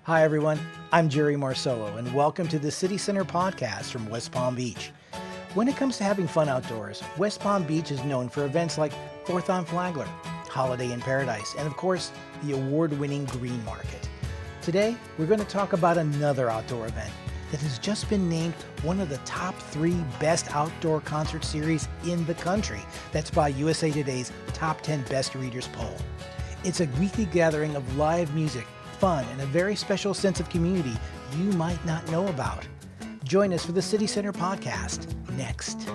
Hi, everyone. I'm Jerry Marcello, and welcome to the City Center podcast from West Palm Beach. When it comes to having fun outdoors, West Palm Beach is known for events like 4th on Flagler, Holiday in Paradise, and of course, the award-winning GreenMarket. Today, we're going to talk about another outdoor event that has just been named one of the top 3 best outdoor concert series in the country. That's by USA Today's Top 10 Best Readers poll. It's a weekly gathering of live music, fun, and a very special sense of community you might not know about. Join us for the City Center podcast next.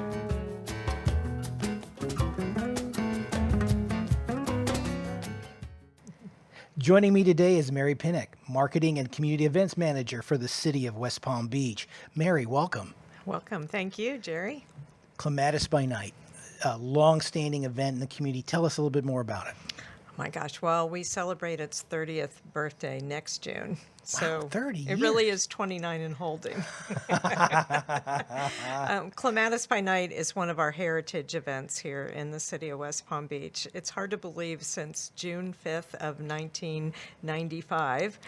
Joining me today is Mary Pinnock, Marketing and Community Events Manager for the City of West Palm Beach. Mary, welcome. Welcome. Thank you, Jerry. Clematis By Night, a long-standing event in the community. Tell us a little bit more about it. Oh my gosh. Well, we celebrate its 30th birthday next June. So wow, 30 years. It really is 29 and holding. Clematis by Night is one of our heritage events here in the city of West Palm Beach. It's hard to believe since June 5th of 1995.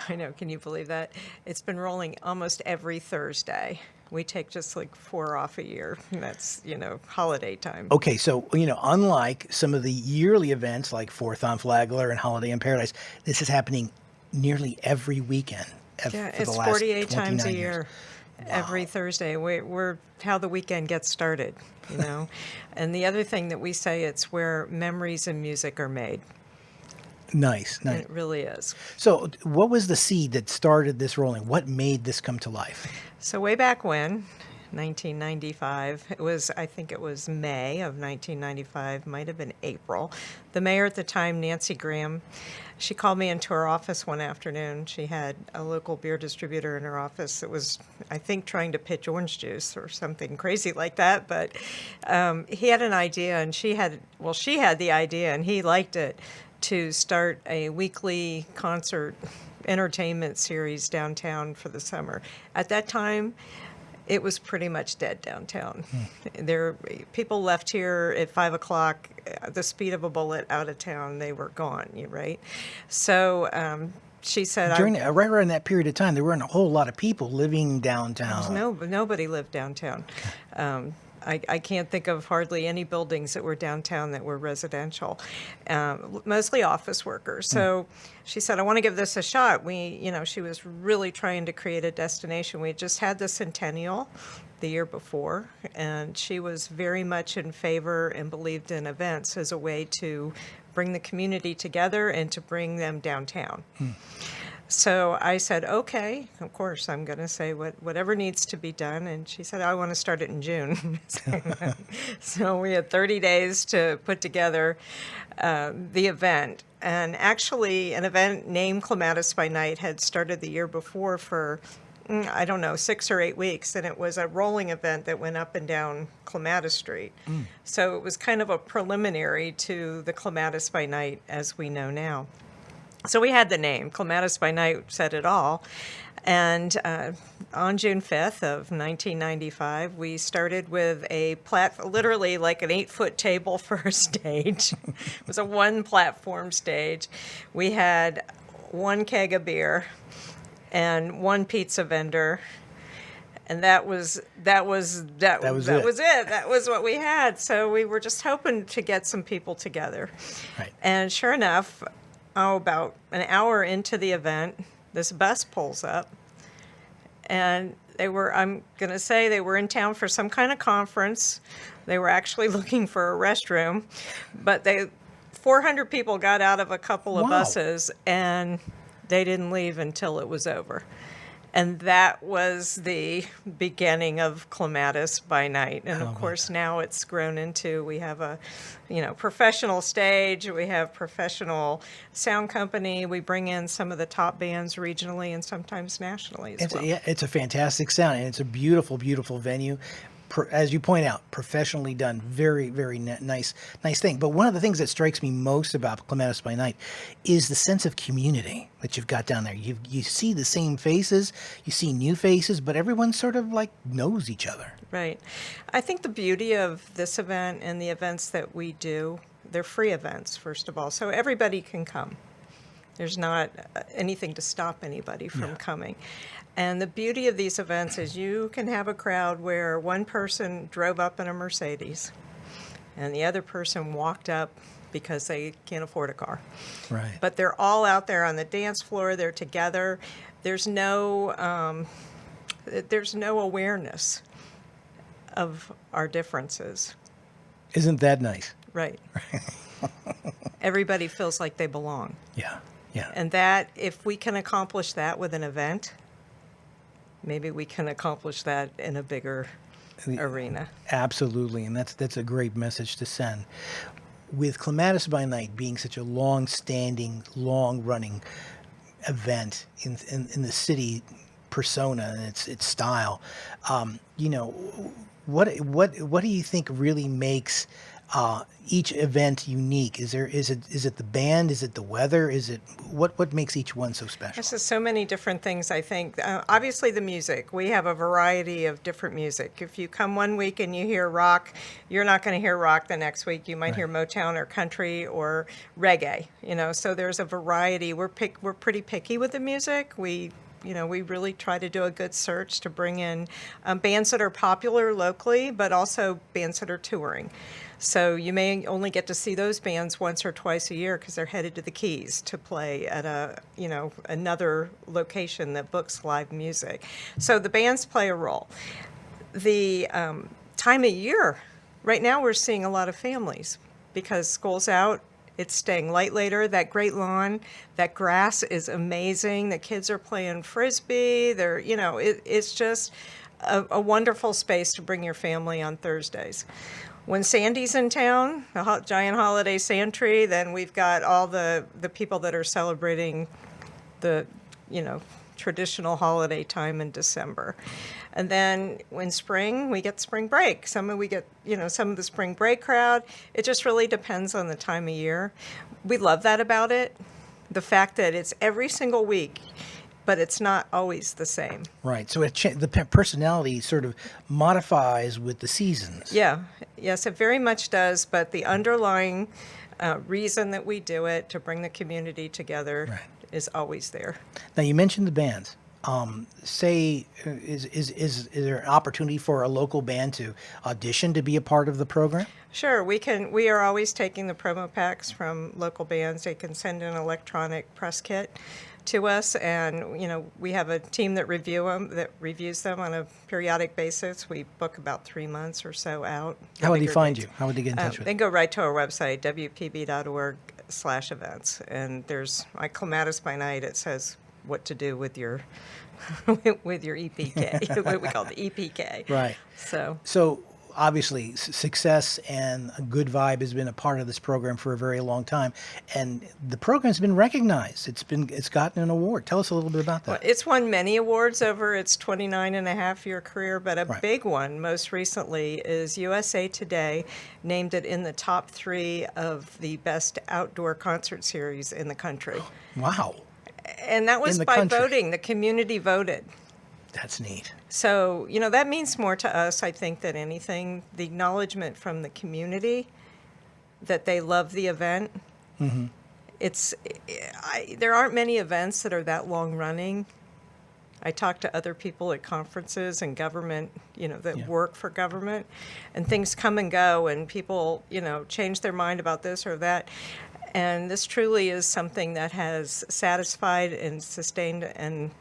I know, can you believe that? It's been rolling almost every Thursday. We take just like 4 off a year. And that's, holiday time. Okay, so, unlike some of the yearly events like 4th on Flagler and Holiday in Paradise, this is happening nearly every weekend. Yeah, for it's the last 48 times a years. year, Wow. Every Thursday. We're how the weekend gets started, And the other thing that we say, it's where memories and music are made. Nice. And it really is. So what was the seed that started this rolling? What made this come to life? So way back when, 1995, I think it was May of 1995, might have been April. The mayor at the time, Nancy Graham, she called me into her office one afternoon. She had a local beer distributor in her office that was, I think, trying to pitch orange juice or something crazy like that. But he had an idea, and she had the idea, and he liked it, to start a weekly concert entertainment series downtown for the summer. At that time, it was pretty much dead downtown. People left here at 5 o'clock, the speed of a bullet out of town. They were gone, right? So she said, right around that period of time, there weren't a whole lot of people living downtown. Nobody lived downtown. I can't think of hardly any buildings that were downtown that were residential, mostly office workers. So she said, I want to give this a shot. She was really trying to create a destination. We had just had the centennial the year before, and she was very much in favor and believed in events as a way to bring the community together and to bring them downtown. So I said, okay, of course, I'm going to say whatever needs to be done. And she said, I want to start it in June. So we had 30 days to put together the event. And actually, an event named Clematis by Night had started the year before for, 6 or 8 weeks. And it was a rolling event that went up and down Clematis Street. So it was kind of a preliminary to the Clematis by Night as we know now. So we had the name. Clematis by Night said it all. And on June 5th of 1995, we started with literally like an 8-foot table for a stage. It was a 1-platform stage. We had 1 keg of beer and 1 pizza vendor. And that was it. That was what we had. So we were just hoping to get some people together. Right. And sure enough, about an hour into the event, this bus pulls up, and they were in town for some kind of conference. They were actually looking for a restroom, but 400 people got out of a couple of buses, and they didn't leave until it was over. And that was the beginning of Clematis by Night. And of course, now it's grown into, we have a, professional stage, we have professional sound company, we bring in some of the top bands regionally and sometimes nationally as well. It's a fantastic sound, and it's a beautiful, beautiful venue. As you point out, professionally done. Very, very nice thing. But one of the things that strikes me most about Clematis by Night is the sense of community that you've got down there. You see the same faces, you see new faces, but everyone sort of like knows each other. Right. I think the beauty of this event and the events that we do, they're free events, first of all, so everybody can come. There's not anything to stop anybody from coming. And the beauty of these events is you can have a crowd where one person drove up in a Mercedes and the other person walked up because they can't afford a car. Right. But they're all out there on the dance floor. They're together. There's no awareness of our differences. Isn't that nice? Right. Everybody feels like they belong. Yeah. Yeah. And that, if we can accomplish that with an event, maybe we can accomplish that in a bigger arena. Absolutely, and that's a great message to send. With Clematis by Night being such a long-standing, long-running event in the city persona and its style, what do you think really makes each event unique? Is it the band? Is it the weather? Is it what makes each one so special? There's just so many different things, I think. Obviously, the music. We have a variety of different music. If you come one week and you hear rock, you're not going to hear rock the next week. You might hear Motown or country or reggae. So there's a variety. We're pretty picky with the music. We really try to do a good search to bring in bands that are popular locally, but also bands that are touring. So you may only get to see those bands once or twice a year because they're headed to the Keys to play at another location that books live music. So the bands play a role. The time of year, right now we're seeing a lot of families because school's out. It's staying light later. That great lawn, that grass is amazing. The kids are playing Frisbee. It's just a wonderful space to bring your family on Thursdays. When Sandy's in town, the giant holiday sand tree, then we've got all the people that are celebrating the, traditional holiday time in December. And then in spring, we get spring break. Some of the spring break crowd. It just really depends on the time of year. We love that about it, the fact that it's every single week, but it's not always the same. Right. So the personality sort of modifies with the seasons. Yeah. Yes, it very much does. But the underlying reason that we do it, to bring the community together, is always there. Now, you mentioned the bands. Is there an opportunity for a local band to audition to be a part of the program? Sure, we are always taking the promo packs from local bands. They can send an electronic press kit to us, and we have a team that reviews them on a periodic basis. We book about 3 months or so out. How would they find you? How would they get in touch with They you? go right to our website, WPB.org/events, and there's Clematis by Night. It says what to do with your with your EPK, what we call the EPK. Right. So obviously, success and a good vibe has been a part of this program for a very long time, and the program's been recognized. It's gotten an award. Tell us a little bit about that. Well, it's won many awards over its 29-and-a-half-year career, but a big one most recently is USA Today named it in the top 3 of the best outdoor concert series in the country. Wow. And that was by country. voting. The community voted. That's neat. So, that means more to us, I think, than anything. The acknowledgement from the community that they love the event. Mm-hmm. There aren't many events that are that long running. I talk to other people at conferences and government, that work for government, and things come and go, and people, change their mind about this or that. And this truly is something that has satisfied and sustained and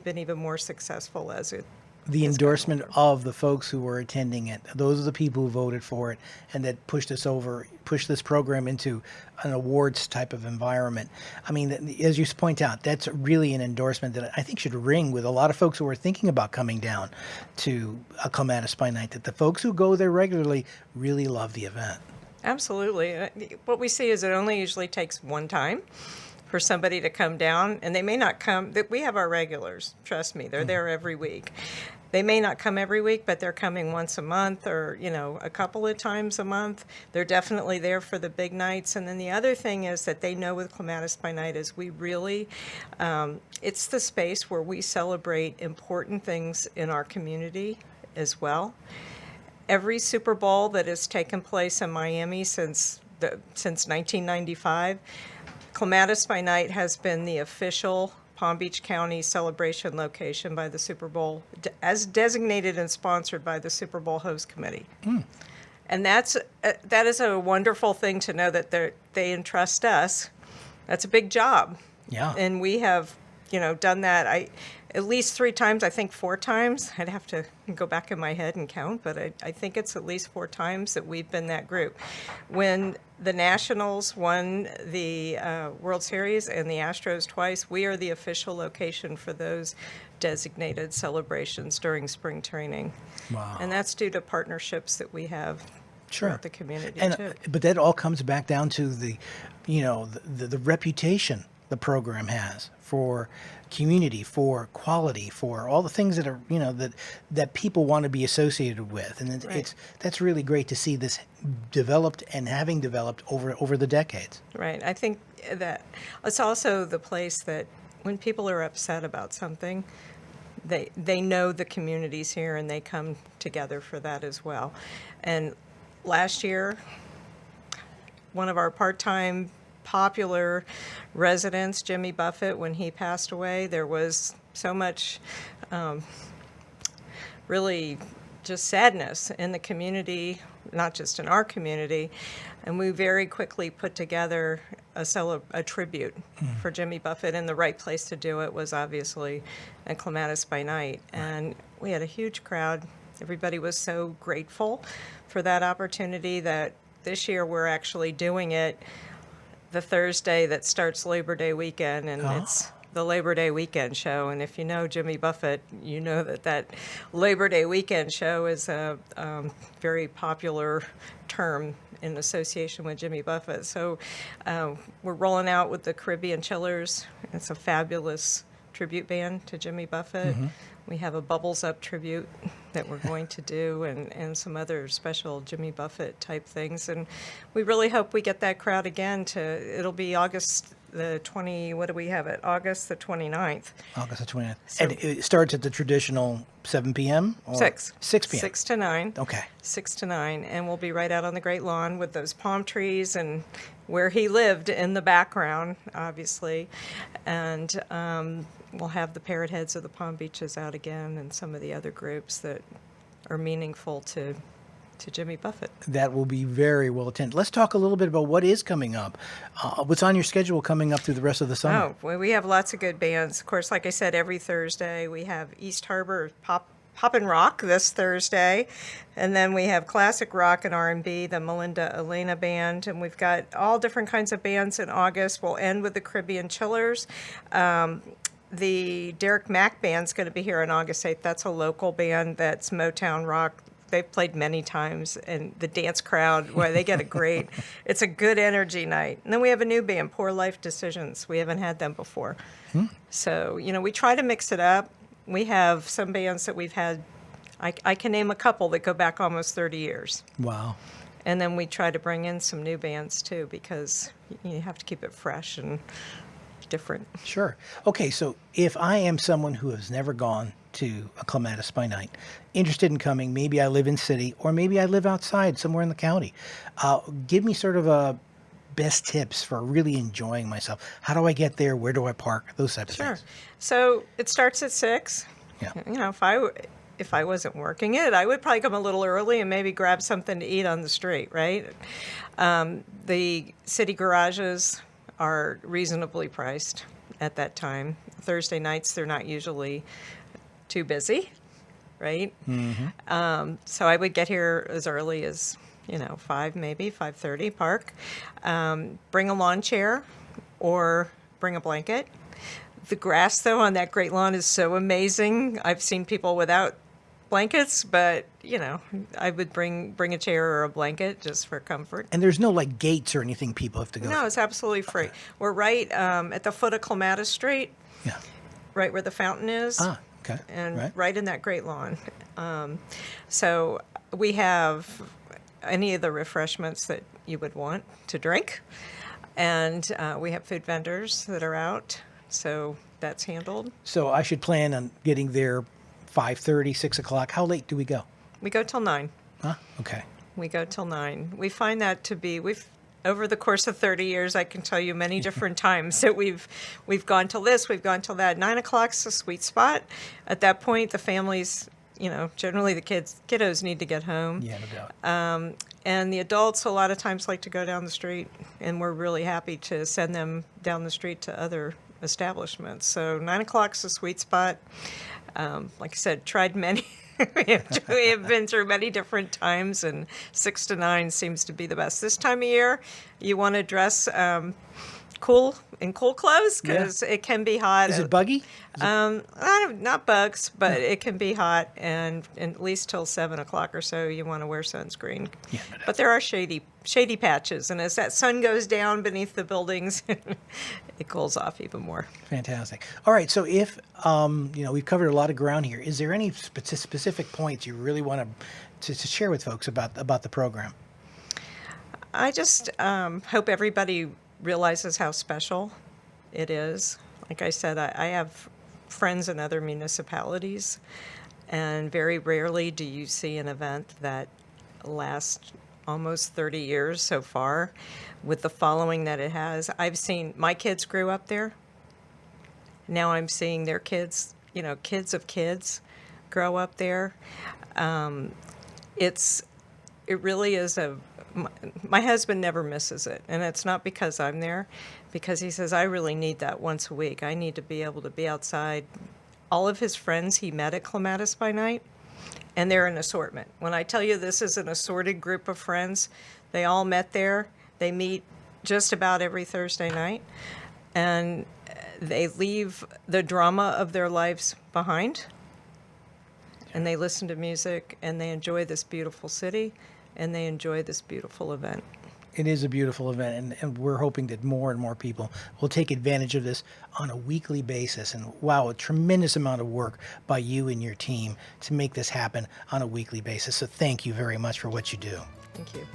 been even more successful as it. The endorsement of the folks who were attending it. Those are the people who voted for it and that pushed this program into an awards type of environment. I mean, as you point out, that's really an endorsement that I think should ring with a lot of folks who are thinking about coming down to a Clematis by Night, that the folks who go there regularly really love the event. Absolutely. What we see is it only usually takes one time for somebody to come down, and they may not come. We have our regulars, trust me, they're there every week. They may not come every week, but they're coming once a month or, a couple of times a month. They're definitely there for the big nights. And then the other thing is that they know with Clematis by Night is we really, it's the space where we celebrate important things in our community as well. Every Super Bowl that has taken place in Miami since 1995, Clematis by Night has been the official Palm Beach County celebration location by the Super Bowl, as designated and sponsored by the Super Bowl host committee. And that is a wonderful thing to know that they entrust us. That's a big job. Yeah. And we have, done that at least 3 times, I think 4 times. I'd have to go back in my head and count, but I think it's at least 4 times that we've been that group. When the Nationals won the World Series and the Astros twice, we are the official location for those designated celebrations during spring training. Wow. And that's due to partnerships that we have throughout the community, too. But that all comes back down to the reputation the program has for community, for quality, for all the things that are, that people want to be associated with. And that's really great to see this developed and having developed over the decades. Right. I think that it's also the place that when people are upset about something, they know the community's here and they come together for that as well. And last year, one of our part-time popular residents, Jimmy Buffett, when he passed away, there was so much really just sadness in the community, not just in our community. And we very quickly put together a tribute for Jimmy Buffett, and the right place to do it was obviously at Clematis by Night. And we had a huge crowd. Everybody was so grateful for that opportunity that this year we're actually doing it the Thursday that starts Labor Day weekend, and it's the Labor Day weekend show. And if you know Jimmy Buffett, you know that Labor Day weekend show is a very popular term in association with Jimmy Buffett. So we're rolling out with the Caribbean Chillers. It's a fabulous tribute band to Jimmy Buffett. We have a Bubbles Up tribute that we're going to do, and some other special Jimmy Buffett type things. And we really hope we get that crowd again it'll be August the 20, what do we have it? August the 29th. August the 29th. So, and it starts at the traditional 7 p.m.? Or 6. 6 p.m. 6 to 9. Okay. 6 to 9. And we'll be right out on the Great Lawn with those palm trees and where he lived in the background, obviously. And we'll have the parrot heads of the Palm Beaches out again and some of the other groups that are meaningful to Jimmy Buffett. That will be very well attended. Let's talk a little bit about what is coming up. What's on your schedule coming up through the rest of the summer? Oh, well, we have lots of good bands. Of course, like I said, every Thursday we have East Harbor Pop and Rock this Thursday, and then we have classic rock and R&B, the Melinda Elena Band, and we've got all different kinds of bands in August. We'll end with the Caribbean Chillers. The Derek Mack Band's going to be here on August 8th. That's a local band that's Motown rock. They've played many times, and the dance crowd, where they get it's a good energy night. And then we have a new band, Poor Life Decisions. We haven't had them before. So, we try to mix it up. We have some bands that we've had, I can name a couple that go back almost 30 years. Wow. And then we try to bring in some new bands, too, because you have to keep it fresh and different. Sure. Okay, so if I am someone who has never gone to a Clematis by Night, interested in coming, maybe I live in city, or maybe I live outside somewhere in the county, give me sort of a best tips for really enjoying myself. How do I get there? Where do I park? Those types of things. So it starts at 6. Yeah. If I wasn't working it, I would probably come a little early and maybe grab something to eat on the street, right? The city garages are reasonably priced at that time. Thursday nights, they're not usually too busy, right? So I would get here as early as 5, maybe 5:30, park. Bring a lawn chair or bring a blanket. The grass, though, on that great lawn is so amazing. I've seen people without blankets, but I would bring a chair or a blanket just for comfort. And there's no gates or anything people have to go No, it's absolutely free. Okay. We're right at the foot of Clematis Street. Yeah. Right where the fountain is. Okay. And right in that great lawn. So we have any of the refreshments that you would want to drink. And we have food vendors that are out. So that's handled. So I should plan on getting there 5:30, 6 o'clock. How late do we go? We go till 9. Okay. We go till 9. We find that to be, over the course of 30 years, I can tell you many different times that we've gone till this, we've gone till that. 9 o'clock's a sweet spot. At that point, the families, generally the kiddos need to get home. Yeah, no doubt. And the adults a lot of times like to go down the street, and we're really happy to send them down the street to other establishments. So 9 o'clock's a sweet spot. Like I said, tried many. we have been through many different times, and 6 to 9 seems to be the best. This time of year, you want to dress cool clothes because it can be hot. Is it buggy? Not bugs, but it can be hot, and at least till 7 o'clock or so, you want to wear sunscreen. Yeah, but there are shady patches, and as that sun goes down beneath the buildings, it cools off even more. Fantastic. All right, so if we've covered a lot of ground here, is there any specific points you really want to share with folks about the program? I just hope everybody realizes how special it is. Like I said, I have friends in other municipalities, and very rarely do you see an event that lasts almost 30 years so far with the following that it has. I've seen my kids grew up there. Now I'm seeing their kids, kids of kids grow up there. It really is my husband never misses it, and it's not because I'm there, because he says, I really need that once a week. I need to be able to be outside. All of his friends he met at Clematis By Night, and they're an assortment. When I tell you this is an assorted group of friends, they all met there. They meet just about every Thursday night, and they leave the drama of their lives behind, and they listen to music, and they enjoy this beautiful city, and they enjoy this beautiful event. It is a beautiful event, and we're hoping that more and more people will take advantage of this on a weekly basis. And wow, a tremendous amount of work by you and your team to make this happen on a weekly basis. So thank you very much for what you do. Thank you.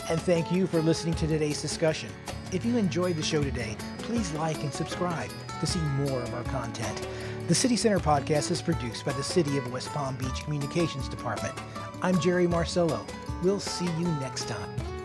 And thank you for listening to today's discussion. If you enjoyed the show today, please like and subscribe to see more of our content. The City Center podcast is produced by the City of West Palm Beach Communications Department. I'm Jerry Marcello. We'll see you next time.